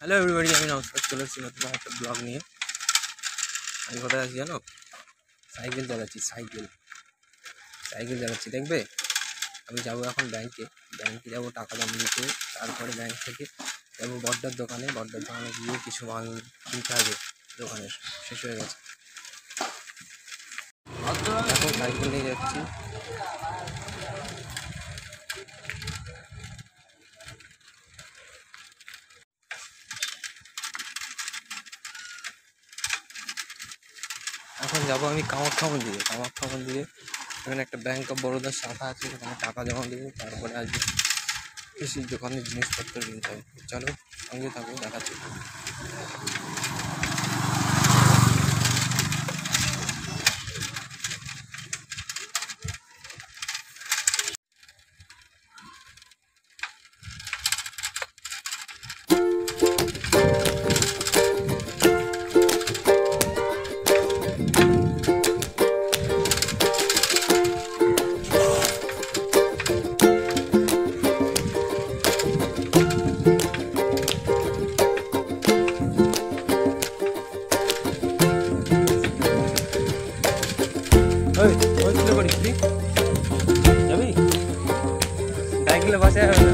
Hello everybody, আমি নমস্কার। চলে এসেছি নতুন একটা ব্লগ নিয়ে। আমি কোথায় আছি জানো? সাইকেল চালাচ্ছি দেখবে। আমি যাবো এখন ব্যাংকে যাবো টাকা জমা দিতে। তারপরে ব্যাংক থেকে যাবো বড্ডার দোকানে গিয়ে কিছু মাল কিনতে হবে। দোকানের শেষ হয়ে গেছে, এখন সাইকেল নিয়ে যাচ্ছি। এখন যাবো আমি কামাখ্যা মন্দিরে। এখানে একটা ব্যাংক অফ বরোদার শাখা আছে, সেখানে টাকা জমা দেবো। তারপরে আজকে কৃষি দোকানের জিনিসপত্র কিনতে হবে। চলো সঙ্গে থাকো, দেখাচ্ছি। যাবি সাইকেলে বসে হবে না।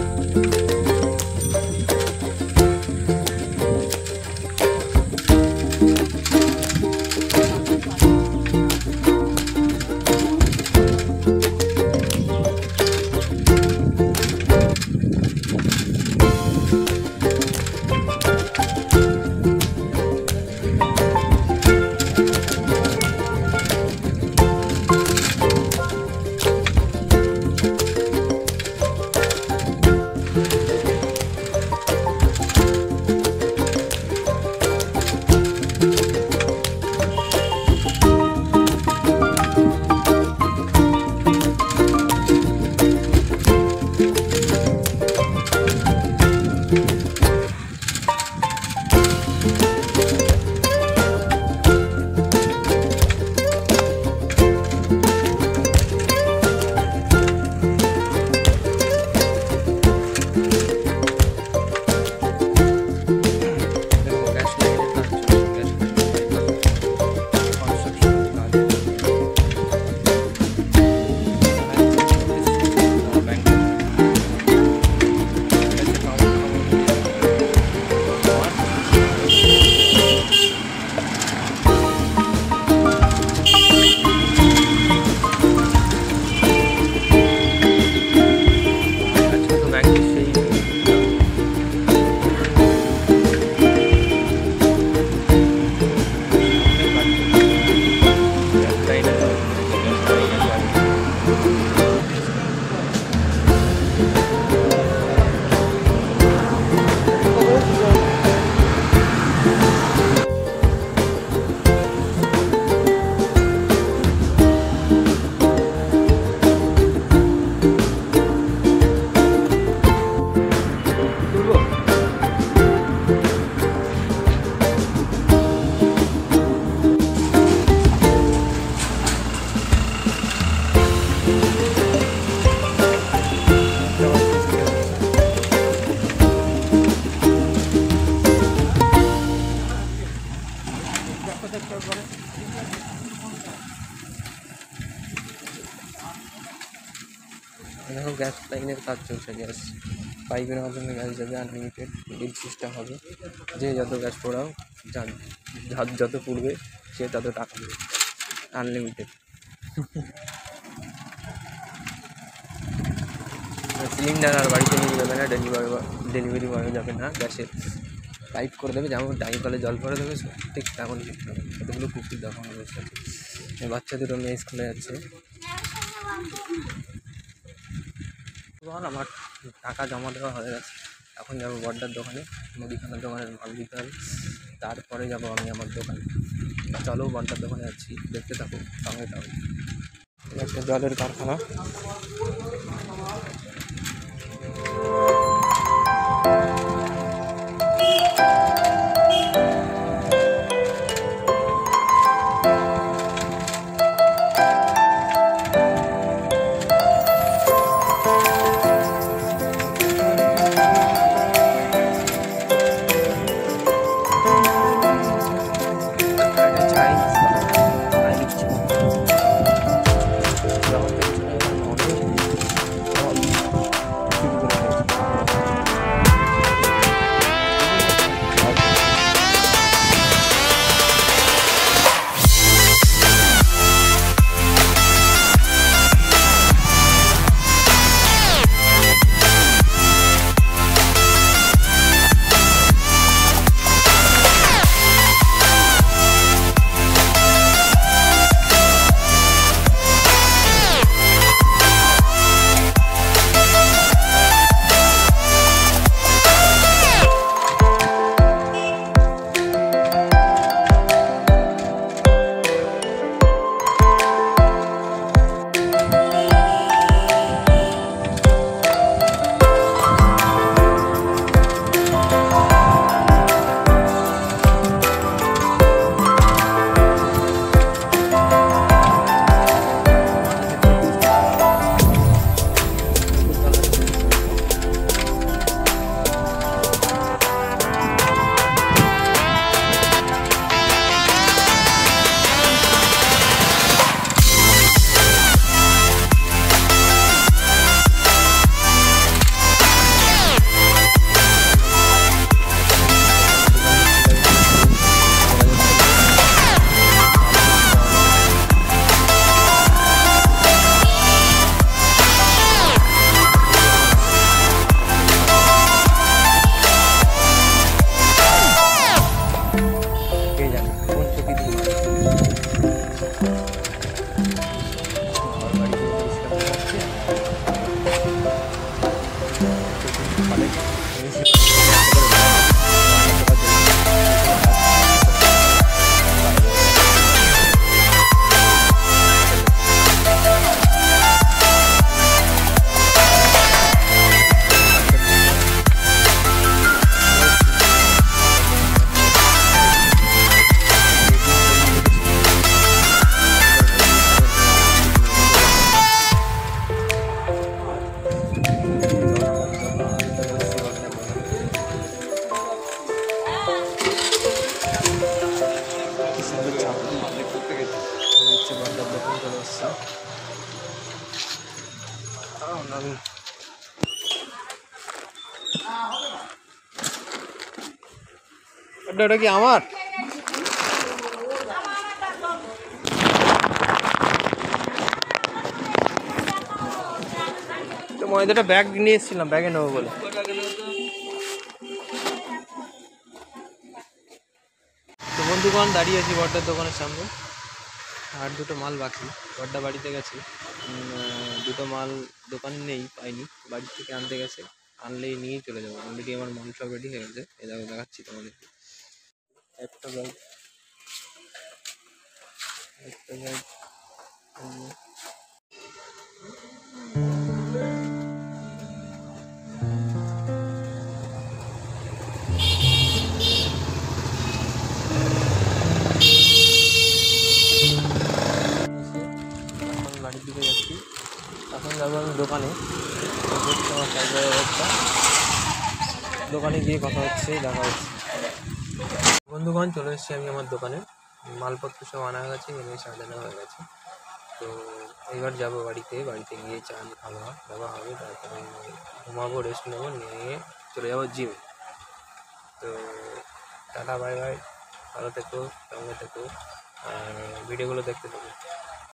দেখো গ্যাস লাইনের কাজ চলছে। গ্যাস পাইপের মাধ্যমে গ্যাস যাবে, আনলিমিটেড বিল সিস্টেম হবে। যে যত গ্যাস পোড়াও, যার যত পুড়বে সে তত টাকা দেবে, আনলিমিটেড। সিলিন্ডার আর বাড়িতে নিয়ে যাবে না, ডেলিভারি বয় যাবে না, গ্যাসের পাইপ করে দেবে। যেমন টাইম কলে জল ভরে দেবে, ঠিক তেমনই করতে হবে। কতগুলো কুকুর দেখো আমার বসে আছে। বাচ্চা দুটো মেয়ে স্কুলে যাচ্ছে। আমার টাকা জমা দেওয়া হয়ে গেছে। এখন যাবো বড্ডার দোকানে, মুদিখানার দোকানের মাল দিতে হবে। তারপরে যাবো আমি আমার দোকানে। চলো বড্ডার দোকানে যাচ্ছি, দেখতে থাকো, সঙ্গে থাকো। একটা জলের কারখানা। এসেছি। আমি ওটা কি আমার? তো ময়দাটা ব্যাগ নিয়ে এসেছিলাম, ব্যাগে নেবো বলে। তো বন্ধুগণ দাঁড়িয়ে আছি বড়টার দোকানের সামনে, আর দুটো মাল বাকি। বড়টা বাড়িতে গেছে, দুটো মাল দোকানে নেই, পাইনি, বাড়ি থেকে আনতে গেছে, আনলেই নিয়েই চলে যাবো। অলরেডি আমার মাল সব রেডি হয়ে গেছে, এ দেখো দেখাচ্ছি তোমাদের। একটা ব্যাগ, একটা ব্যাগ, এখন বাড়ির দিকে যাচ্ছি। এখন যাবো আমি দোকানে, আমার সাইকেলের অবস্থা, দোকানে গিয়ে কথা হচ্ছে, দেখা হচ্ছে। বন্ধুগণ চলে এসেছি আমি আমার দোকানে, মালপত্র সব আনা হয়ে গেছে, এনে সাজানো হয়ে গেছে। তো এবার যাবো বাড়িতে, বাড়িতে গিয়ে চান খাওয়া দাওয়া হবে, তারপরে ঘুমাবো, রেস্ট নেবো, নিয়ে চলে যাবো জিমে। তো টাটা বাই বাই, ভালো থেকো, সঙ্গে থেকো, আর ভিডিওগুলো দেখতে থাকো।